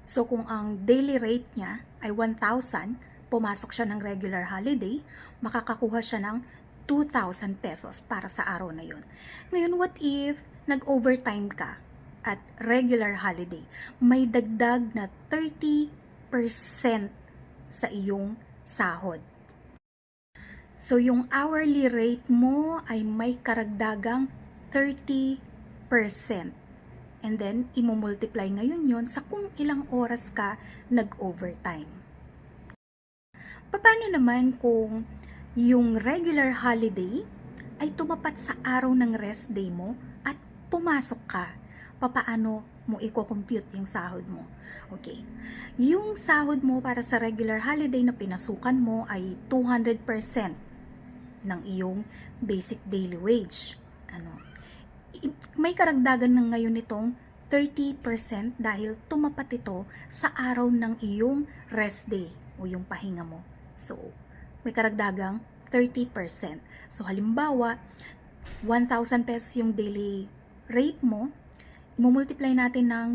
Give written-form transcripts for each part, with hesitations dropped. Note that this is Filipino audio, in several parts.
So kung ang daily rate niya ay 1,000, pumasok siya ng regular holiday, makakakuha siya ng 2,000 pesos para sa araw na yun. Ngayon, what if nag-overtime ka at regular holiday? May dagdag na 30% sa iyong sahod. So yung hourly rate mo ay may karagdagang 30%. And then, imumultiply ngayon yon sa kung ilang oras ka nag-overtime. Paano naman kung yung regular holiday ay tumapat sa araw ng rest day mo at pumasok ka? Paano mo i-compute yung sahod mo? Okay. Yung sahod mo para sa regular holiday na pinasukan mo ay 200% ng iyong basic daily wage. May karagdagan ng ngayon itong 30% dahil tumapat ito sa araw ng iyong rest day o yung pahinga mo. So, may karagdagang 30%. So, halimbawa, 1,000 pesos yung daily rate mo, imumultiply natin ng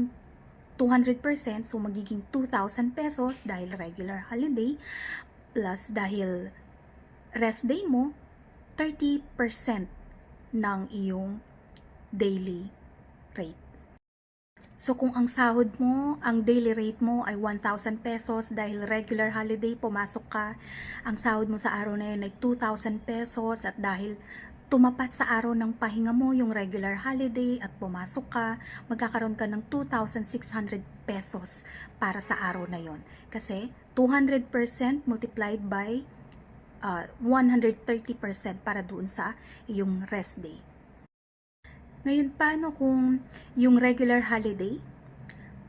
200%, so magiging 2,000 pesos dahil regular holiday, plus dahil rest day mo, 30% ng iyong daily rate. So kung ang sahod mo, ang daily rate mo ay 1,000 pesos dahil regular holiday, pumasok ka, ang sahod mo sa araw na yun ay 2,000 pesos at dahil tumapat sa araw ng pahinga mo yung regular holiday at pumasok ka, magkakaroon ka ng 2,600 pesos para sa araw na yon. Kasi 200% multiplied by 130% para doon sa iyong rest day. Ngayon, paano kung yung regular holiday,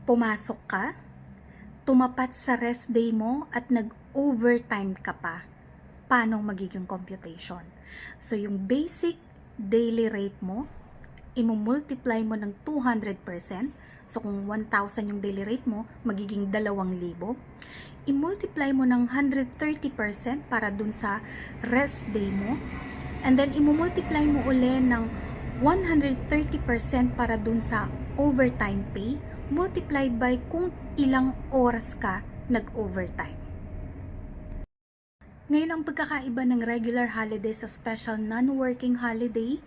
pumasok ka, tumapat sa rest day mo at nag-overtime ka pa? Paano magiging computation? So, yung basic daily rate mo, imumultiply mo ng 200%. So, kung 1,000 yung daily rate mo, magiging 2,000. I-multiply mo ng 130% para dun sa rest day mo. And then, imumultiply mo uli ng 130% para dun sa overtime pay, multiplied by kung ilang oras ka nag-overtime. Ngayon, ang pagkakaiba ng regular holiday sa special non-working holiday,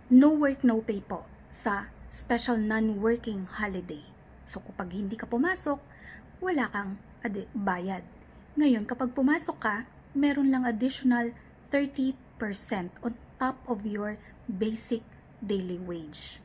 no work, no pay po sa special non-working holiday. So, kapag hindi ka pumasok, wala kang bayad. Ngayon, kapag pumasok ka, meron lang additional 30% on top of your basic daily wage.